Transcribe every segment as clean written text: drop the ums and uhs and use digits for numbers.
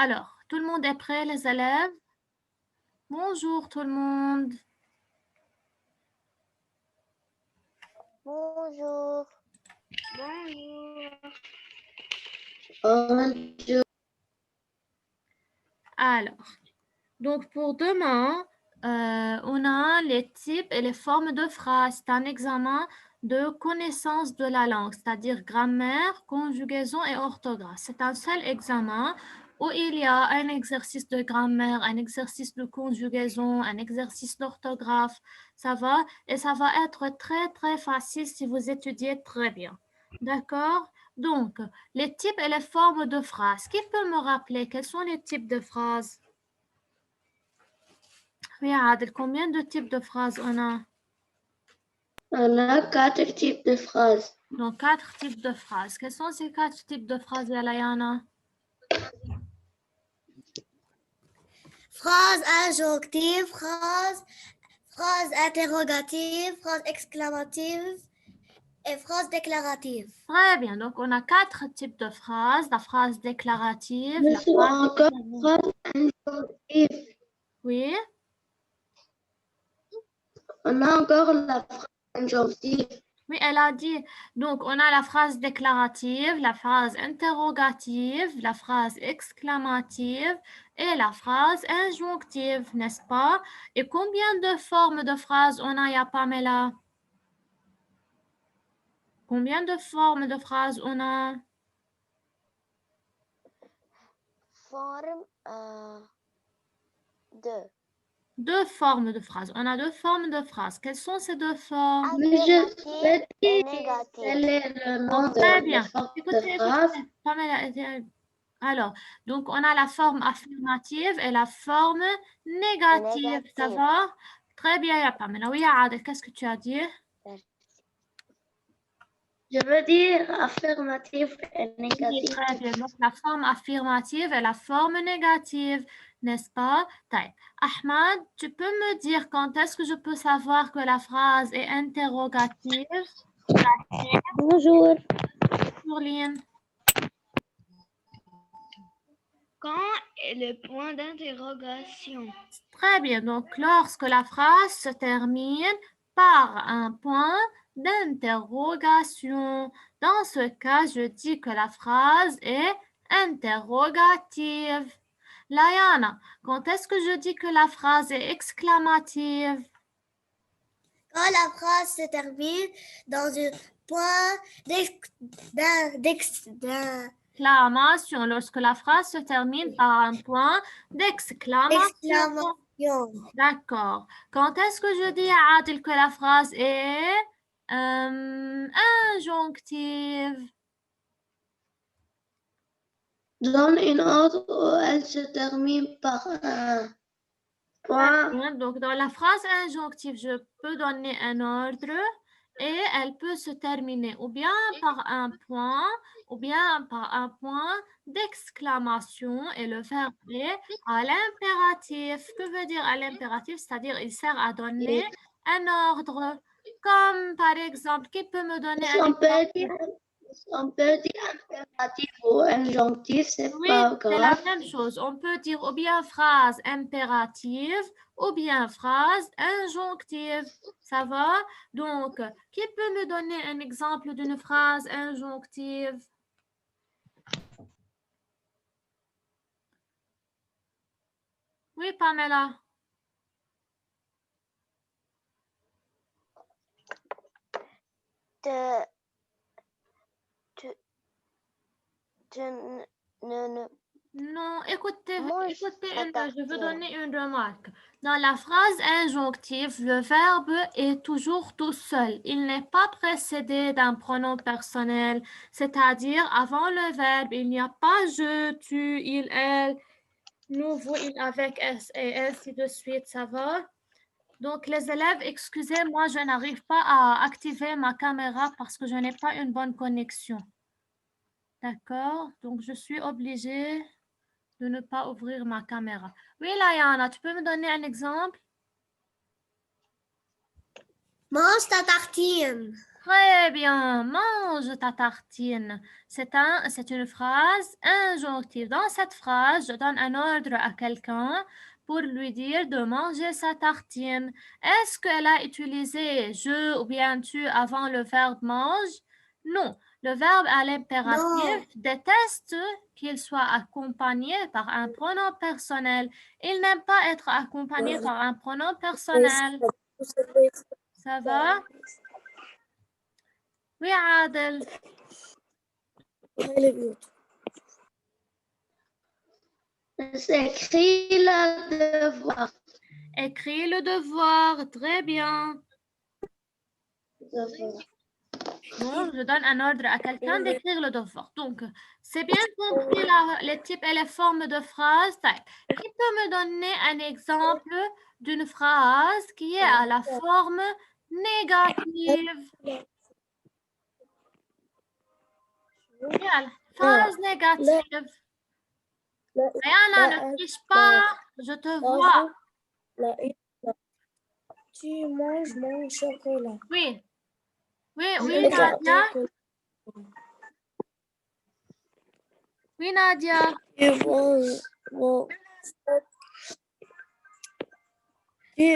Alors, tout le monde est prêt, les élèves? Bonjour tout le monde. Bonjour. Alors, donc pour demain, on a les types et les formes de phrases. C'est un examen de connaissance de la langue, c'est-à-dire grammaire, conjugaison et orthographe. C'est un seul examen où il y a un exercice de grammaire, un exercice de conjugaison, un exercice d'orthographe. Ça va? Et ça va être très, très facile si vous étudiez très bien. D'accord? Donc, les types et les formes de phrases. Qui peut me rappeler quels sont les types de phrases? Oui, Adel, combien de types de phrases on a? On a 4 types de phrases. Donc, 4 types de phrases. Quels sont ces 4 types de phrases, Yalayana? Phrase adjonctive, phrase interrogative, phrase exclamative et phrase déclarative. Très bien. Donc, on a 4 types de phrases. La phrase déclarative. Mais La phrase encore phrase injonctive. Oui. On a encore la phrase injonctive. Oui, elle a dit. Donc, on a la phrase déclarative, la phrase interrogative, la phrase exclamative et la phrase injonctive, n'est-ce pas? Et combien de formes de phrases on a, ya Pamela? Combien de formes de phrases on a? Forme 2. 2 formes de phrases. On a 2 formes de phrases. Quelles sont ces 2 formes? Mais je sais quel est le nom Très de bien. la forme de Écoutez, phrase. Pamela, alors, donc on a la forme affirmative et la forme négative. Ça va? Très bien, ya Pamela. Oui, Adel, qu'est-ce que tu as dit? Je veux dire affirmative et Oui, négative. très bien. Donc, la forme affirmative et la forme négative, n'est-ce pas? Taï. Ahmad, tu peux me dire quand est-ce que je peux savoir que la phrase est interrogative? Bonjour. Nourline. Quand est le point d'interrogation? Très bien. Donc, lorsque la phrase se termine par un point d'interrogation. Dans ce cas, je dis que la phrase est interrogative. Layana, quand est-ce que je dis que la phrase est exclamative? Quand la phrase se termine dans un point Exclamation. Lorsque la phrase se termine par un point d'exclamation. d'exclamation. D'accord. Quand est-ce que je dis à Adil que la phrase est injonctive? Donne une ordre où elle se termine par un point. Donc, dans la phrase injonctive, je peux donner un ordre et elle peut se terminer ou bien par un point ou bien par un point d'exclamation et le verbe est à l'impératif. Que veut dire à l'impératif? C'est-à-dire il sert à donner un ordre. Comme par exemple, qui peut me donner un exemple? On peut dire impératif ou injonctif, c'est Oui, pas c'est la grave. même chose. On peut dire ou bien phrase impérative ou bien phrase injonctive. Ça va? Donc, qui peut me donner un exemple d'une phrase injonctive? Oui, Pamela. Non, écoutez, je veux donner une remarque. Dans la phrase injonctive, le verbe est toujours tout seul. Il n'est pas précédé d'un pronom personnel, c'est-à-dire avant le verbe, il n'y a pas je, tu, il, elle, nous, vous, il avec S et ainsi de suite, ça va? Donc, les élèves, excusez-moi, je n'arrive pas à activer ma caméra parce que je n'ai pas une bonne connexion. D'accord? Donc, je suis obligée de ne pas ouvrir ma caméra. Oui, Layana, tu peux me donner un exemple? Mange ta tartine. Très bien, mange ta tartine. C'est une phrase injonctive. Dans cette phrase, je donne un ordre à quelqu'un pour lui dire de manger sa tartine. Est-ce qu'elle a utilisé je ou bien tu avant le verbe mange? Non. Le verbe à l'impératif déteste qu'il soit accompagné par un pronom personnel. Il n'aime pas être accompagné par un pronom personnel. Ça va? Oui, Adel. Écris le devoir. Écris le devoir. Très bien. Donc, je donne un ordre à quelqu'un d'écrire le devoir. Donc, c'est bien compris les types et les formes de phrases. Qui peut me donner un exemple d'une phrase qui est à la forme négative? Phrase négative. Ayana, ne triche pas. Je te vois. Tu manges mon chocolat. Oui. Oui, Nadia. Oui, Nadia. Tu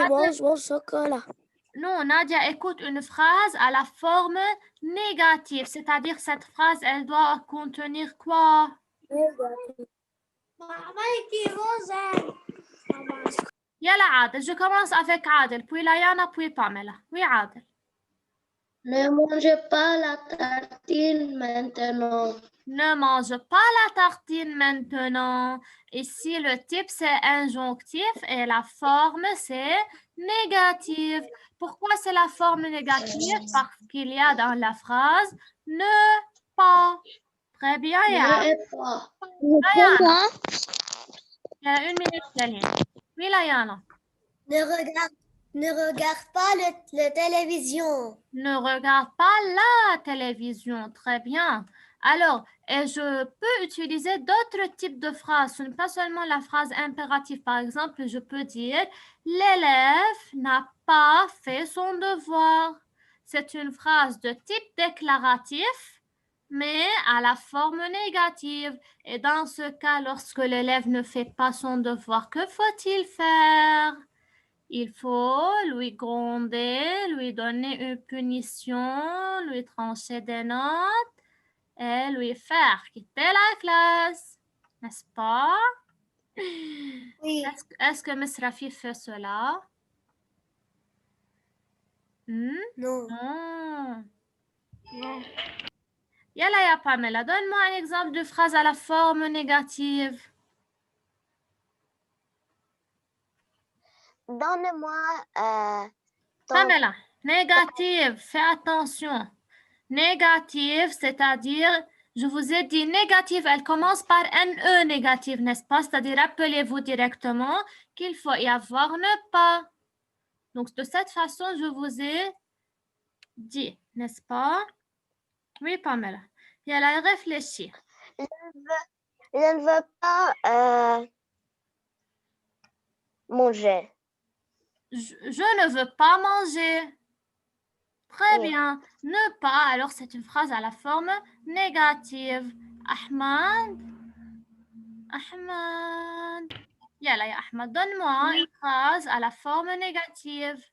manges mon chocolat. Non, Nadia, écoute une phrase à la forme négative, c'est-à-dire cette phrase, elle doit contenir quoi? Yala Adel, je commence avec Adel, puis Layana, puis Pamela. Oui, Adel. Ne mangez pas la tartine maintenant. Ne mange pas la tartine maintenant. Ici, le type, c'est injonctif et la forme, c'est négative. Pourquoi c'est la forme négative? Parce qu'il y a dans la phrase ne pas. Très bien, Yana. Layana. Il y a 1 minute, Yaline. Oui, Layana. Ne regarde pas la télévision. Ne regarde pas la télévision. Très bien. Alors, et je peux utiliser d'autres types de phrases. Ce n'est pas seulement la phrase impérative. Par exemple, je peux dire l'élève n'a pas fait son devoir. C'est une phrase de type déclaratif, mais à la forme négative. Et dans ce cas, lorsque l'élève ne fait pas son devoir, que faut-il faire? Il faut lui gronder, lui donner une punition, lui trancher des notes et lui faire quitter la classe. N'est-ce pas? Oui. Est-ce que Miss Rafi fait cela? Non. Non. Yalla ya Pamela, donne-moi un exemple de phrase à la forme négative. Donne-moi Pamela, négative, fais attention. Négative, c'est-à-dire, je vous ai dit négative, elle commence par NE négative, n'est-ce pas? C'est-à-dire, rappelez-vous directement qu'il faut y avoir ne pas. Donc, de cette façon, je vous ai dit, n'est-ce pas? Oui, Pamela. Et elle a réfléchi. Je ne veux pas manger. Je ne veux pas manger. Très bien. Ne pas, alors c'est une phrase à la forme négative. Ahmad. Yalla, ya Ahmad, donne-moi une phrase à la forme négative.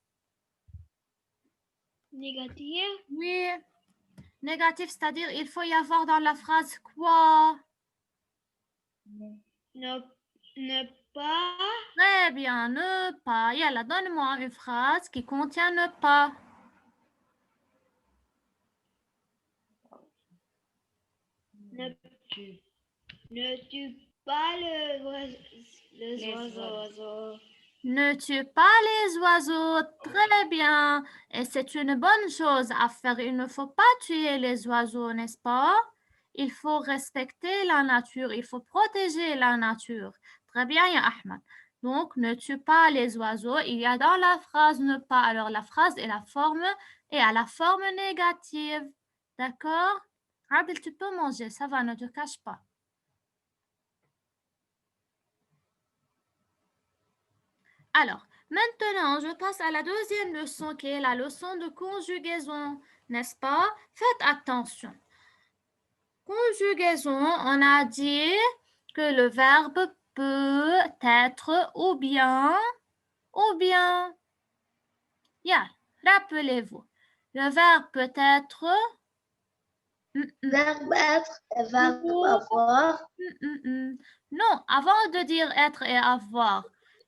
Négative? Oui. Négatif, c'est-à-dire il faut y avoir dans la phrase quoi? Ne pas. Très bien, ne pas. Yalla, donne-moi une phrase qui contient ne pas. Ne tue pas les oiseaux. Ne tue pas les oiseaux. Très bien. Et c'est une bonne chose à faire. Il ne faut pas tuer les oiseaux, n'est-ce pas? Il faut respecter la nature. Il faut protéger la nature. Très bien, ya Ahmed. Donc, ne tue pas les oiseaux. Il y a dans la phrase ne pas. Alors, la phrase est à la forme négative. D'accord? Adel, tu peux manger. Ça va, ne te cache pas. Alors, maintenant, je passe à la deuxième leçon qui est la leçon de conjugaison. n'est-ce pas? Faites attention. Conjugaison, on a dit que le verbe peut être ou bien. Yeah, rappelez-vous. Le verbe peut être. Verbe être et verbe avoir. Non, avant de dire être et avoir,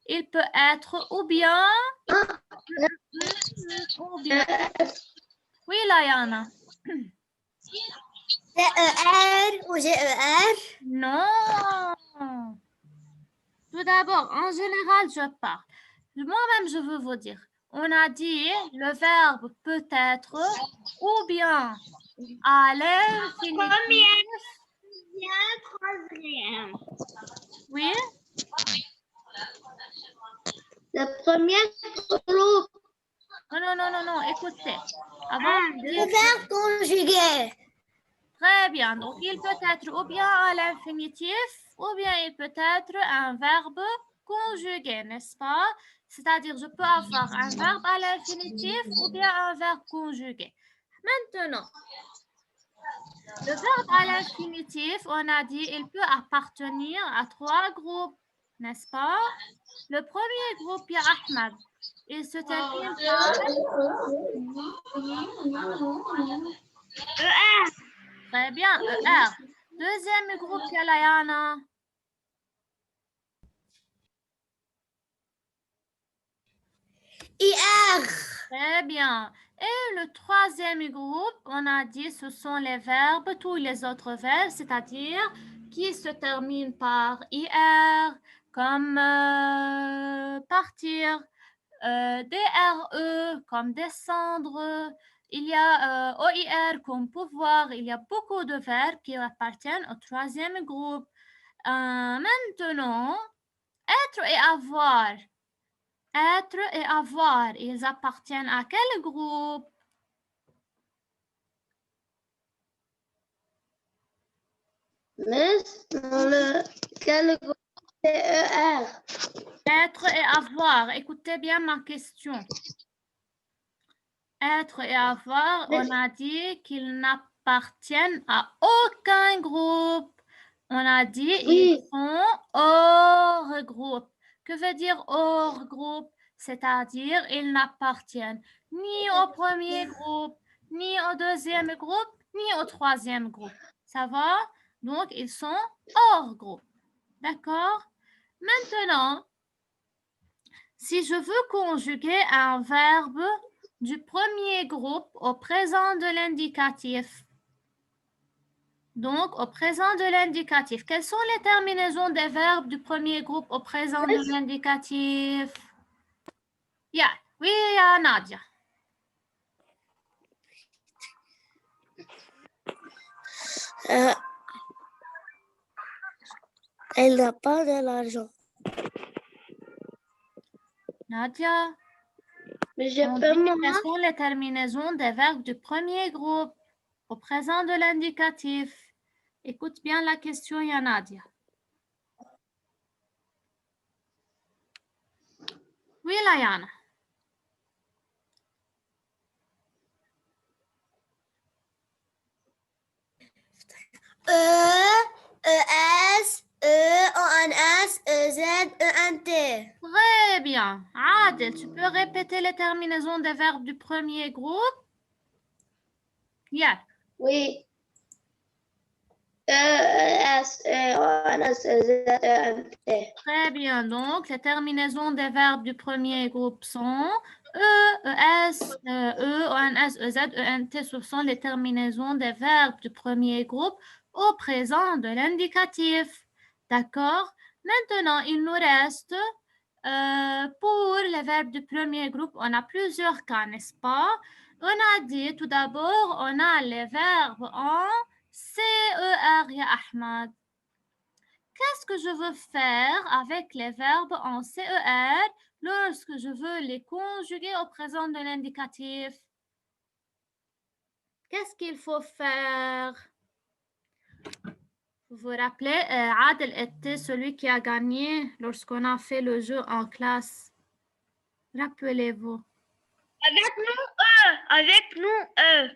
il peut être ou bien. Ou bien. Oui, Layana. T-E-R ou G-E-R? Non. Tout d'abord, en général, je parle. Moi-même, je veux vous dire. On a dit le verbe peut être ou bien à l'infinitif. Troisième. Oui. Le premier groupe. Non. Écoutez. Avant de dire Le verbe conjugué. très bien. Donc, il peut être ou bien à l'infinitif ou bien il peut être un verbe conjugué, n'est-ce pas? C'est-à-dire, je peux avoir un verbe à l'infinitif ou bien un verbe conjugué. Maintenant, le verbe à l'infinitif, on a dit, il peut appartenir à 3 groupes, n'est-ce pas? Le premier groupe, il y a Ahmed. Il se termine par ER. Très bien, ER. Deuxième groupe, il y a Layana. IR. Très bien. Et le troisième groupe, on a dit, ce sont les verbes, tous les autres verbes, c'est-à-dire qui se terminent par IR, comme partir, DRE, comme descendre. Il y a OIR comme pouvoir. Il y a beaucoup de verbes qui appartiennent au troisième groupe. Maintenant, être et avoir. Être et avoir, ils appartiennent à quel groupe? Miss, quel groupe? T-E-R. Être et avoir. Écoutez bien ma question. Être et avoir, on a dit qu'ils n'appartiennent à aucun groupe. On a dit ils sont hors groupe. Que veut dire hors groupe? C'est-à-dire ils n'appartiennent ni au premier groupe, ni au deuxième groupe, ni au troisième groupe. Ça va? Donc, ils sont hors groupe. D'accord? Maintenant, si je veux conjuguer un verbe du premier groupe au présent de l'indicatif, donc au présent de l'indicatif, quelles sont les terminaisons des verbes du premier groupe au présent de l'indicatif? Yeah. Oui, Nadia. Elle n'a pas de l'argent. Nadia. Mais j'ai On pas dit moi. quelles sont les terminaisons des verbes du premier groupe au présent de l'indicatif. Écoute bien la question, Nadia. Oui, Layana. E-S, E-O-N-S, E-Z, E-N-T. Très bien. Adel, tu peux répéter les terminaisons des verbes du premier groupe? Yeah. Oui. E-S, E-O-N-S, E-Z, E-N-T. Très bien. Donc, les terminaisons des verbes du premier groupe sont E, E-S, E, O-N-S, E-Z, E-N-T. Ce sont les terminaisons des verbes du premier groupe au présent de l'indicatif. D'accord? Maintenant, il nous reste, pour les verbes du premier groupe, on a plusieurs cas, n'est-ce pas? On a dit tout d'abord, on a les verbes en CER, ya Ahmad. Qu'est-ce que je veux faire avec les verbes en CER lorsque je veux les conjuguer au présent de l'indicatif? Qu'est-ce qu'il faut faire? Vous vous rappelez, Adel était celui qui a gagné lorsqu'on a fait le jeu en classe. Rappelez-vous. Avec nous, E.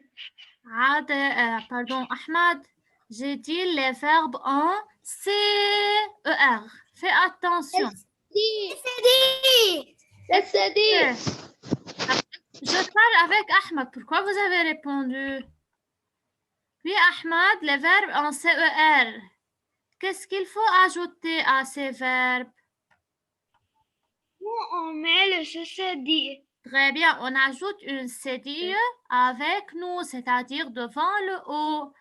Pardon, Ahmad, j'ai dit les verbes en CER. Fais attention. C'est dit. Je parle avec Ahmad. Pourquoi vous avez répondu? Oui, Ahmad, les verbes en CER. Qu'est-ce qu'il faut ajouter à ces verbes? On met le CCD. Très bien, on ajoute une cédille avec nous, c'est-à-dire devant le O.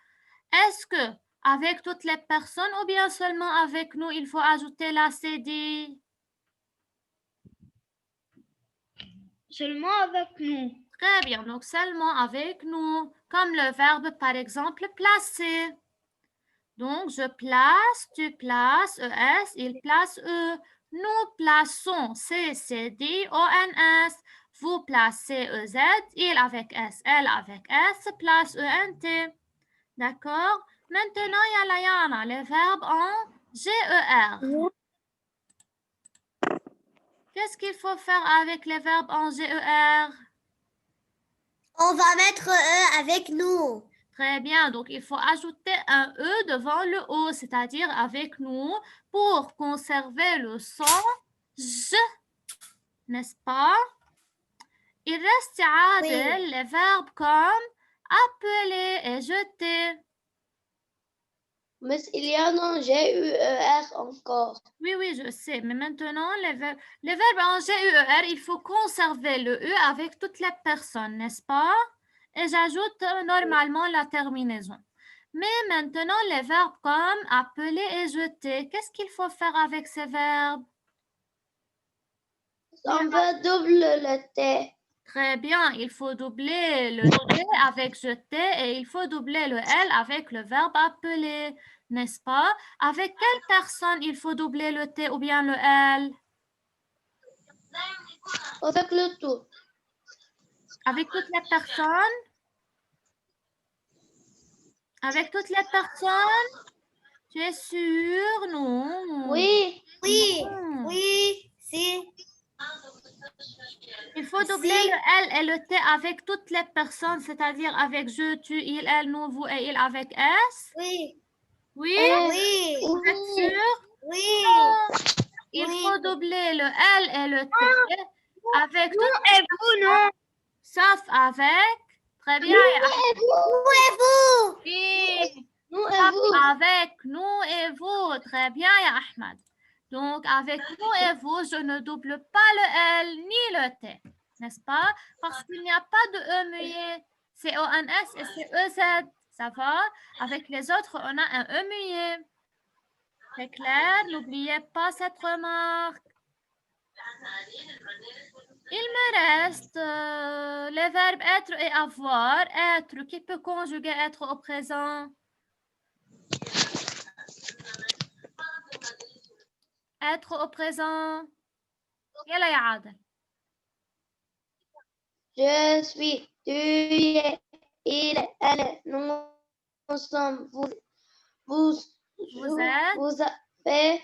Est-ce que avec toutes les personnes ou bien seulement avec nous, il faut ajouter la cédille? Seulement avec nous. Très bien, donc seulement avec nous, comme le verbe par exemple placer. Donc je place, tu places, ES, il place E. Nous plaçons C-C-D-O-N-S. Vous placez EZ, il avec S, elle avec S, place ENT. D'accord? Maintenant, il y a Layana, les verbes en GER. Qu'est-ce qu'il faut faire avec les verbes en GER? On va mettre E avec nous. Très bien, donc il faut ajouter un E devant le O, c'est-à-dire avec nous, pour conserver le son J, n'est-ce pas? Il reste Adel, les verbes comme appeler et jeter. Mais il y a un GUER encore. Oui, oui, je sais, mais maintenant, les verbes en GUER, il faut conserver le E avec toutes les personnes, n'est-ce pas? Et j'ajoute normalement la terminaison. Mais maintenant, les verbes comme appeler et jeter, qu'est-ce qu'il faut faire avec ces verbes? On veut double le T. Très bien, il faut doubler le T avec jeter et il faut doubler le L avec le verbe appeler, n'est-ce pas? Avec quelle personne il faut doubler le T ou bien le L? Avec le tout. Avec toutes les personnes? Avec toutes les personnes? Tu es sûr? Non. Oui. Oui, Non. oui, si. Il faut doubler le L et le T avec toutes les personnes, c'est-à-dire avec je, tu, il, elle, nous, vous et il avec S? Oui, Oui? oui, Vous êtes sûr? oui. Il Oui. faut doubler le L et le T avec toutes Et vous, non. sauf avec. Très bien. Nous et vous. Oui. Nous et Sauf vous. avec nous et vous. Très bien, ya Ahmad. Donc, avec nous et vous, je ne double pas le L ni le T. N'est-ce pas? Parce qu'il n'y a pas de E muet. C'est O-N-S et c'est E-Z. Ça va? Avec les autres, on a un E muet. C'est clair? N'oubliez pas cette remarque. Il me reste les verbes être et avoir. Être, qui peut conjuguer être au présent? Être au présent. Yalla ya Adel. Je suis, tu es, il, elle, nous sommes, vous êtes. vous avez,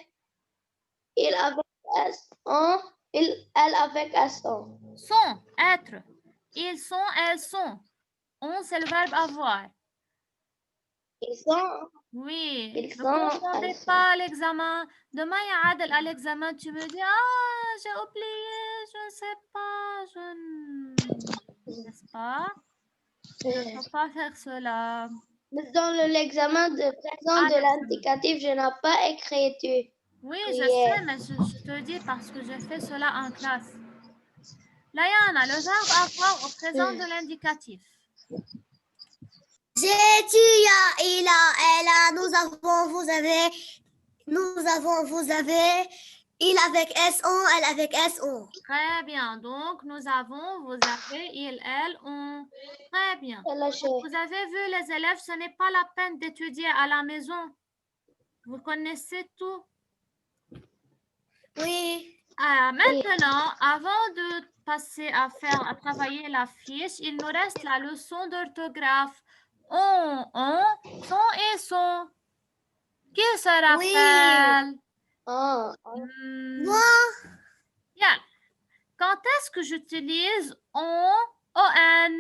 il avec S1, elle avec S1. Sont, être. Ils sont, elles sont. On, c'est le verbe avoir. Ils sont. Oui. Ils Ne sont, confondez elles sont. pas l'examen. Demain, ya Adel, à l'examen, tu me dis, ah, j'ai oublié, je ne sais pas, N'est-ce pas? Il ne faut pas faire cela. Mais dans l'examen de présent de l'indicatif, je n'ai pas écrit. Oui, je sais, mais je te dis parce que je fais cela en classe. Layana, le verbe avoir au présent de l'indicatif. J'ai, tu, ya, il a, elle a, nous avons, vous avez, nous avons, vous avez, il avec S-on, elle avec S-on. Très bien. Donc, nous avons, vous avez, il, elle, on. Très bien. Vous avez vu, les élèves, ce n'est pas la peine d'étudier à la maison. Vous connaissez tout. Oui. Maintenant, avant de passer à travailler la fiche, il nous reste la leçon d'orthographe. On, son et son. Qui se rappelle? Oui. Moi. Bien. Quand est-ce que j'utilise on, on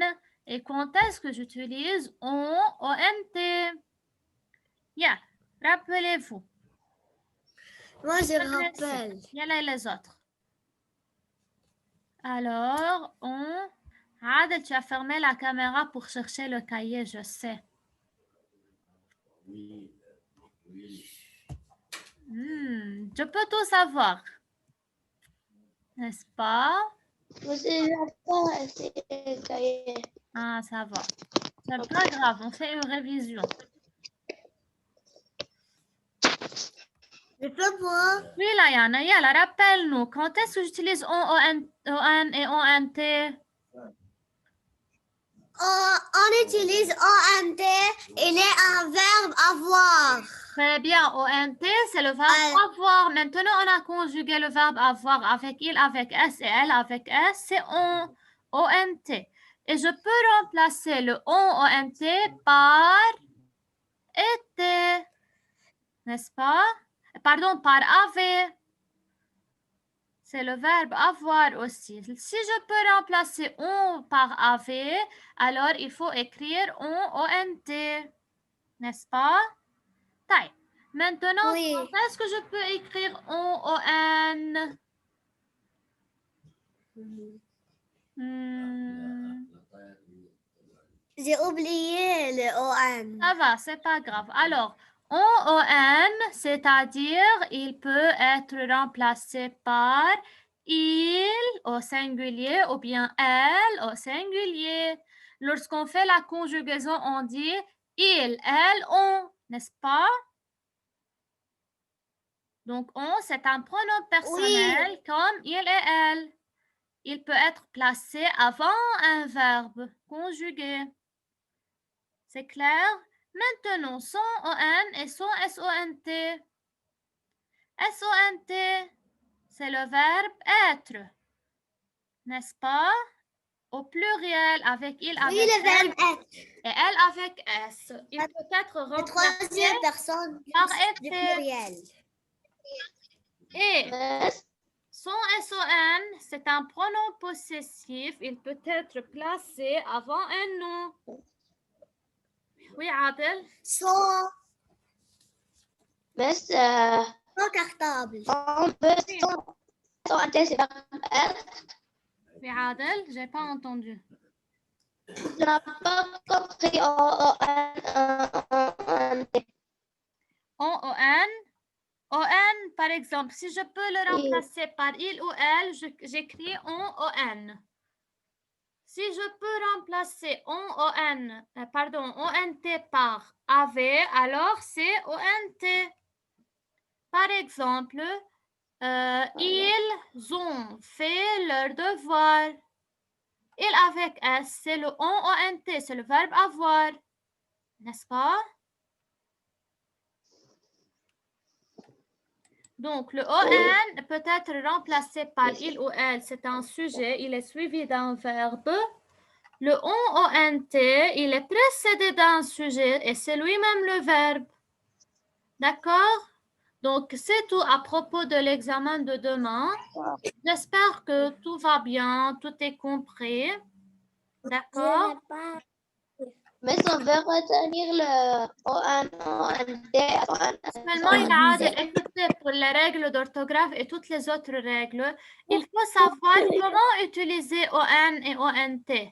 Et quand est-ce que j'utilise on, ONT? Yeah, rappelez-vous. Moi, je rappelle. Il y a les autres. Alors, on... Adel, tu as fermé la caméra pour chercher le cahier, je sais. Oui. Je peux tout savoir. N'est-ce pas? Ah, ça va. C'est pas grave, on fait une révision. Je peux voir. Oui, Layana, yalla, rappelle-nous. Quand est-ce que j'utilise on et ONT? On utilise ONT, il est un verbe avoir. Très bien, ONT, c'est le verbe avoir. Maintenant, on a conjugué le verbe avoir avec il, avec S et elle avec S, c'est on, ONT. Et je peux remplacer le on, ONT par était, n'est-ce pas? Pardon, par avait. C'est le verbe avoir aussi. Si je peux remplacer on par avait, alors il faut écrire on, ONT. N'est-ce pas? Taille. Maintenant, Oui. est-ce que je peux écrire on, ON? J'ai oublié le ON. Ça va, c'est pas grave. Alors, ON, c'est-à-dire il peut être remplacé par il au singulier ou bien elle au singulier. Lorsqu'on fait la conjugaison, on dit il, elle, on, n'est-ce pas? Donc, on, c'est un pronom personnel comme il et elle. Il peut être placé avant un verbe conjugué. C'est clair? Maintenant, son ON et son SONT. SONT, c'est le verbe être. N'est-ce pas? Au pluriel, avec il, avec le verbe être. Et elle avec S. Il peut être La remplacé troisième personne par du était. pluriel. Et son SON, c'est un pronom possessif. Il peut être placé avant un nom. Oui, Adel? Son cartable. Oui, Adel, j'ai pas entendu. Je n'ai pas compris ON. ON, par exemple, si je peux le remplacer par il ou elle, j'écris ON. Si je peux remplacer ONT par avait, alors c'est ONT. Par exemple, ils ont fait leur devoir. Il avec S, c'est le ONT, c'est le verbe avoir. N'est-ce pas? Donc, le ON peut être remplacé par il ou elle, c'est un sujet, il est suivi d'un verbe. Le ONT, il est précédé d'un sujet et c'est lui-même le verbe. D'accord? Donc, c'est tout à propos de l'examen de demain. J'espère que tout va bien, tout est compris. D'accord? Mais on veut retenir le ONT. Seulement, il a écouté pour les règles d'orthographe et toutes les autres règles. Il faut savoir comment utiliser ON et ONT,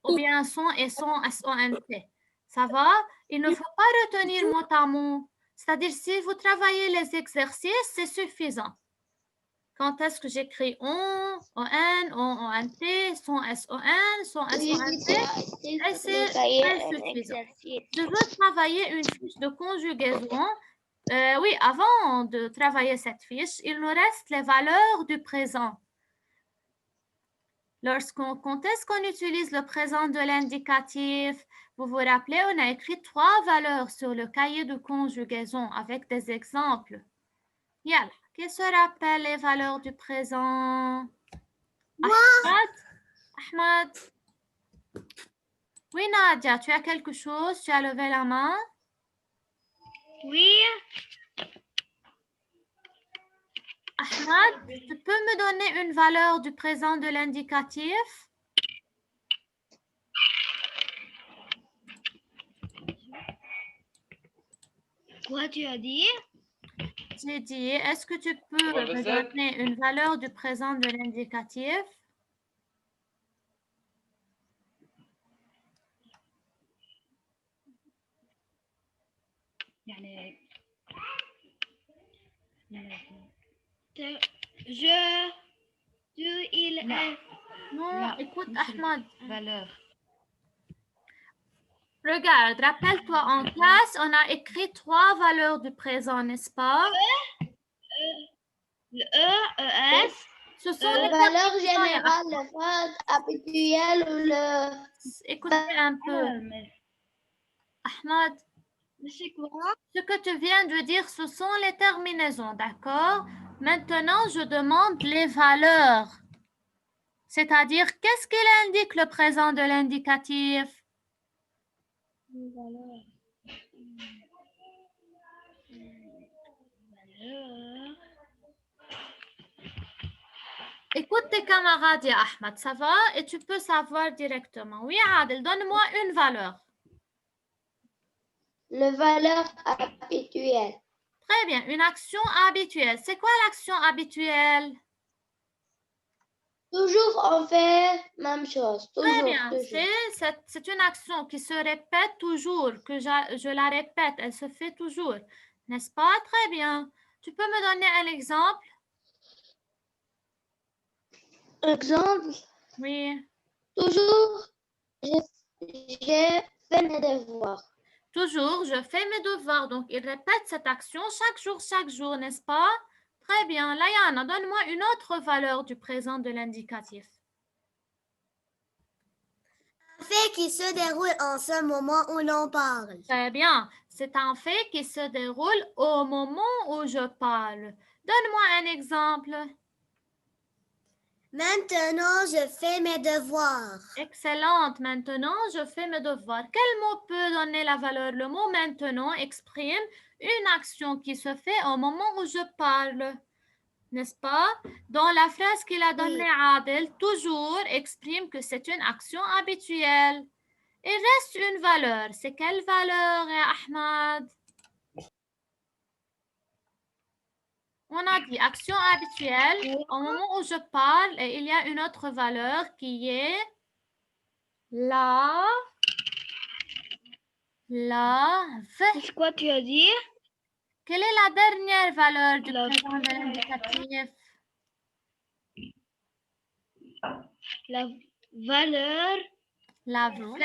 ou bien son et son SONT. Ça va? Il ne faut pas retenir mot à mot. C'est-à-dire, si vous travaillez les exercices, c'est suffisant. Quand est-ce que j'écris ON, ONT, son SON, son SONT, et c'est suffisant. Je veux travailler une fiche de conjugaison. Oui, avant de travailler cette fiche, il nous reste les valeurs du présent. Quand est-ce qu'on utilise le présent de l'indicatif? Vous vous rappelez, on a écrit 3 valeurs sur le cahier de conjugaison avec des exemples. Yalla, qui se rappelle les valeurs du présent? Ahmad? Oui, Nadia, tu as quelque chose? Tu as levé la main? Oui. Ahmad, tu peux me donner une valeur du présent de l'indicatif? Quoi tu as dit? J'ai dit, est-ce que tu peux me donner une valeur du présent de l'indicatif? Je, tu, il, elle. Non, écoute, Ahmad. Valeur. Regarde, rappelle-toi, en classe, on a écrit 3 valeurs du présent, n'est-ce pas? Le E, ES. Ce sont les valeurs terminaisons, générales, le phrase habituel ou le... Écoutez un peu. Ahmad, C'est quoi? ce que tu viens de dire, ce sont les terminaisons, d'accord? Maintenant, je demande les valeurs. C'est-à-dire, qu'est-ce qu'il indique le présent de l'indicatif? Valeur. Écoute tes camarades, ya Ahmad, ça va? Et tu peux savoir directement. Oui, Adel, donne-moi une valeur. Le valeur habituelle. Très bien, une action habituelle. C'est quoi l'action habituelle? Toujours on fait même chose. Toujours, Très bien, toujours. c'est une action qui se répète toujours, que je la répète, elle se fait toujours. N'est-ce pas? Très bien. Tu peux me donner un exemple? Exemple, Oui. toujours, j'ai fait mes devoirs. Toujours, je fais mes devoirs. Donc, il répète cette action chaque jour, n'est-ce pas? Très bien. Layana, donne-moi une autre valeur du présent de l'indicatif. Un fait qui se déroule en ce moment où l'on parle. Très bien. C'est un fait qui se déroule au moment où je parle. Donne-moi un exemple. Maintenant, je fais mes devoirs. Excellente. Maintenant, je fais mes devoirs. Quel mot peut donner la valeur? Le mot maintenant exprime une action qui se fait au moment où je parle. N'est-ce pas? Dans la phrase qu'il a donnée Adel, toujours exprime que c'est une action habituelle. Il reste une valeur. C'est quelle valeur, Ahmad? On a dit action habituelle. Au moment où je parle, et il y a une autre valeur qui est la C'est quoi tu as dit? Quelle est la dernière valeur du présent de l'indicatif? La valeur. La vérité.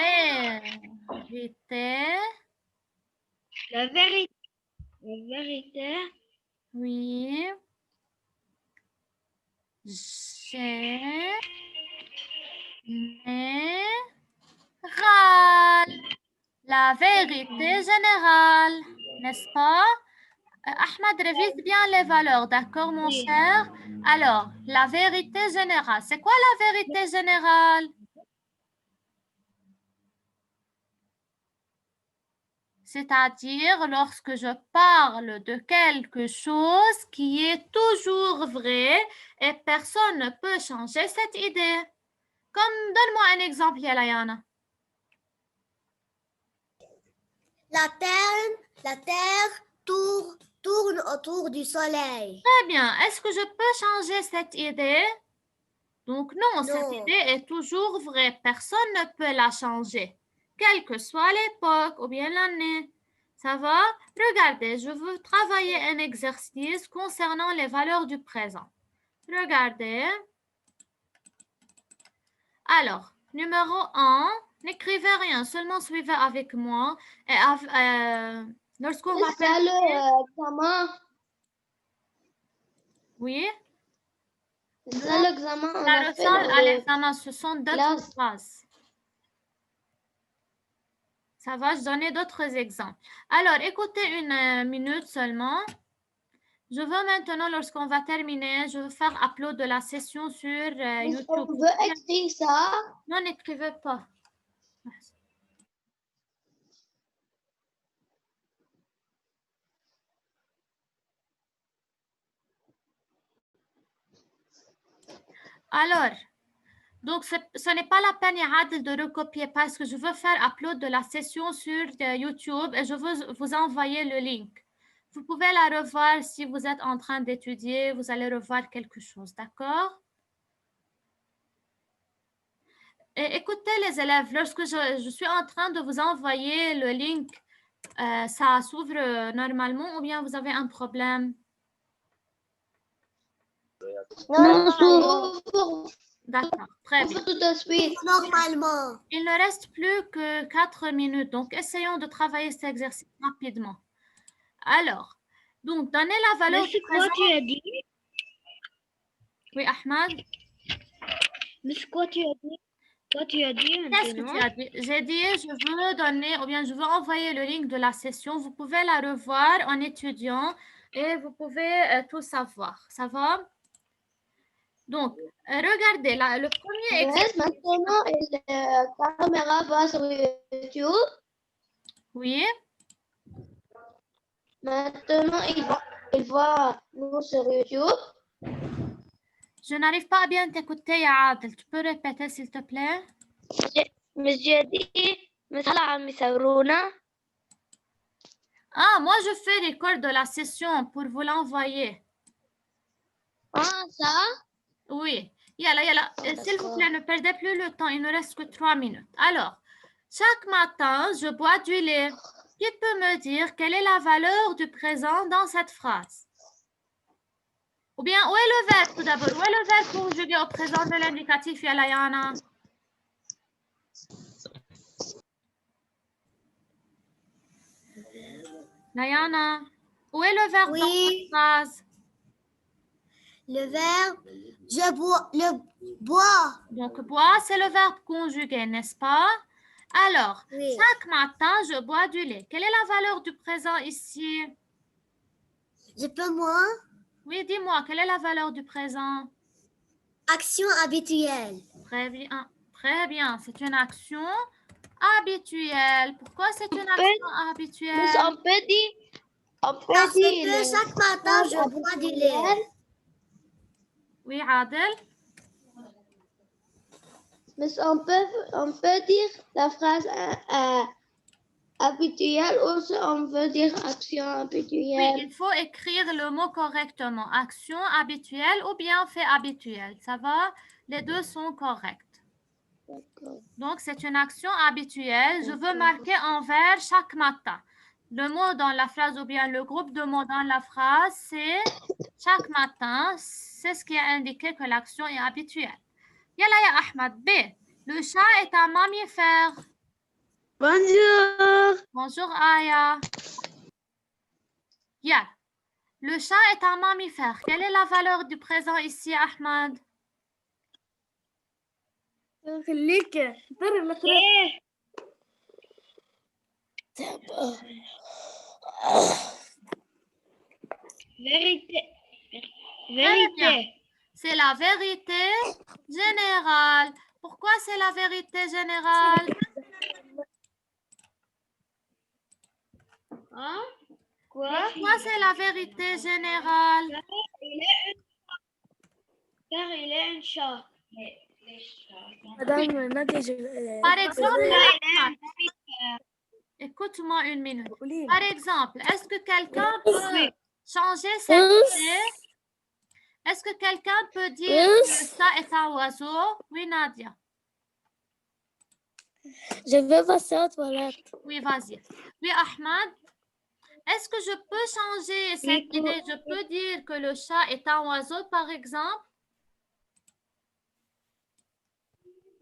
La vérité. La vérité. Oui. Générale. La vérité générale. N'est-ce pas? Ahmad, révise bien les valeurs, d'accord, mon cher? Alors, la vérité générale. C'est quoi la vérité générale? C'est-à-dire lorsque je parle de quelque chose qui est toujours vrai et personne ne peut changer cette idée. Comme, donne-moi un exemple, Yalayana. La terre tourne autour du soleil. Très bien. Est-ce que je peux changer cette idée? Donc non, cette idée est toujours vraie. Personne ne peut la changer, quelle que soit l'époque ou bien l'année. Ça va? Regardez, je veux travailler un exercice concernant les valeurs du présent. Regardez. Alors, numéro 1, n'écrivez rien, seulement suivez avec moi. Et lorsqu'on va faire l'examen. Oui. C'est ça l'examen. Ça ressemble à l'examen, ce sont d'autres phrases. Ça va, je donner d'autres exemples. Alors, écoutez une minute seulement. Je veux maintenant, lorsqu'on va terminer, je veux faire upload de la session sur YouTube. On veut écrire ça. Non, n'écrivez pas. Alors, donc ce n'est pas la peine Adel, de recopier parce que je veux faire upload de la session sur YouTube et je veux vous envoyer le link. vous pouvez la revoir si vous êtes en train d'étudier, vous allez revoir quelque chose, d'accord? Et écoutez les élèves, lorsque je suis en train de vous envoyer le link, ça s'ouvre normalement ou bien vous avez un problème? Non, s'ouvre D'accord, très bien. tout de suite. Normalement. Il ne reste plus que 4 minutes, donc essayons de travailler cet exercice rapidement. Alors, donc, donnez la valeur Mais c'est du quoi présent. tu as dit? Oui, Ahmad? Mais c'est quoi tu as dit? Quoi tu as dit Qu'est-ce que maintenant? tu as dit? J'ai dit, je veux donner, ou bien je veux envoyer le link de la session. Vous pouvez la revoir en étudiant et vous pouvez tout savoir. Ça va? Donc, regardez, là, le premier exercice. Maintenant, la caméra va sur YouTube. Oui. Maintenant, il va nous sur YouTube. Je n'arrive pas à bien t'écouter, ya Adel. Tu peux répéter, s'il te plaît? مش جديد مثلا عم يصورونا. Ah, moi, je fais record de la session pour vous l'envoyer. Ça? Oui. Yalla. S'il vous plaît, ne perdez plus le temps. Il ne reste que 3 minutes. Alors, chaque matin, je bois du lait. Qui peut me dire quelle est la valeur du présent dans cette phrase? Ou bien, où est le verbe tout d'abord? Où est le verbe conjugué au présent de l'indicatif, Yalla Yana? Nayana, où est le verbe dans cette phrase? Le verbe, je bois, le bois. Donc, bois, c'est le verbe conjugué, n'est-ce pas? Alors, Oui. chaque matin, je bois du lait. Quelle est la valeur du présent ici? Je peux moi? Oui, dis-moi, quelle est la valeur du présent? Action habituelle. Très bien, très bien. C'est une action habituelle. Pourquoi c'est une action habituelle? On peut dire Parce que chaque matin, je bois du lait. Oui, Adel? Mais on peut dire la phrase habituelle ou on peut dire action Oui, habituelle. il faut écrire le mot correctement. Action habituelle ou bien fait habituel. Ça va? Les deux sont corrects. Donc, c'est une action habituelle. Je veux marquer en vert chaque matin. Le mot dans la phrase ou bien le groupe de mots dans la phrase, c'est chaque matin. C'est ce qui est indiqué que l'action est habituelle. Yalla ya Ahmad. B. Le chat est un mammifère. Bonjour. Bonjour Aya. Yalla. Le chat est un mammifère. Quelle est la valeur du présent ici, Ahmad? Vérité. Très bien. C'est la vérité générale. Pourquoi c'est la vérité générale? Hein? Quoi? Pourquoi c'est la vérité générale? Car il est un chat. Par exemple, écoute-moi une minute. Par exemple, est-ce que quelqu'un peut changer cette idée? Est-ce que quelqu'un peut dire que ça est un oiseau? Oui, Nadia. Je vais passer aux toilettes. Oui, vas-y. Oui, Ahmad. Est-ce que je peux changer cette idée? Je peux dire que le chat est un oiseau, par exemple?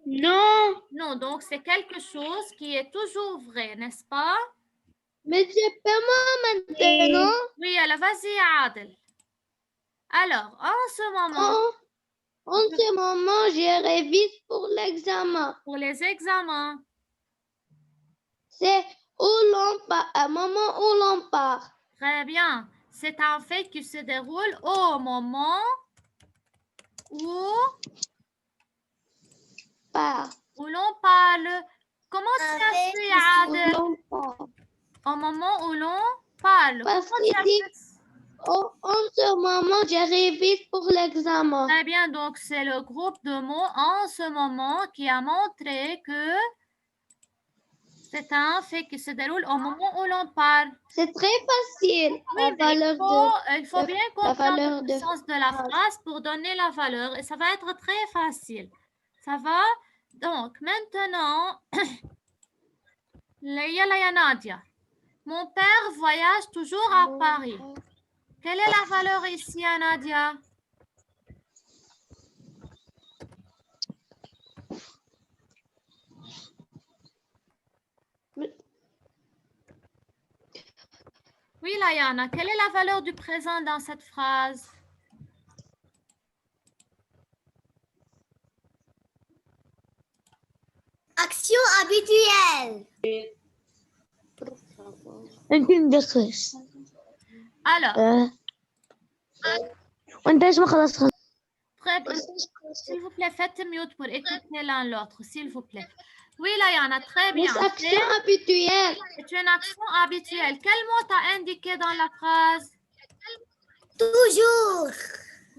Non. Non, donc c'est quelque chose qui est toujours vrai, n'est-ce pas? Mais je peux moi maintenant. Oui, alors vas-y, Adel. Alors, en ce moment... En ce moment, je révise pour l'examen. Pour les examens. C'est où l'on part, un moment où l'on part. Très bien. C'est un fait qui se déroule au moment où l'on parle. Comment tu as fait, Adel? Au moment où l'on parle. Parce en ce moment, je révise pour l'examen. Très bien. Donc, c'est le groupe de mots en ce moment qui a montré que C'est un fait qui se déroule au moment où l'on parle. C'est très facile. Oui, La mais valeur il faut bien comprendre valeur le de sens de la phrase pour donner la valeur et ça va être très facile. Ça va? Donc, maintenant, Leïla Nadia. Mon père voyage toujours à Paris. Quelle est la valeur ici, Nadia? Oui, Layana, quelle est la valeur du présent dans cette phrase? Action habituelle. Alors, très bien. S'il vous plaît, faites mute pour écouter l'un l'autre, s'il vous plaît. Oui, Layana, très bien. action habituelle. C'est une action habituelle. Quel mot t'as indiqué dans la phrase? Toujours.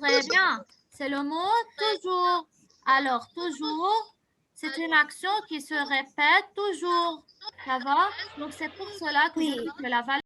Très bien. C'est le mot toujours. Alors, toujours, c'est une action qui se répète toujours. Ça va? Donc, c'est pour cela que je dis que la valeur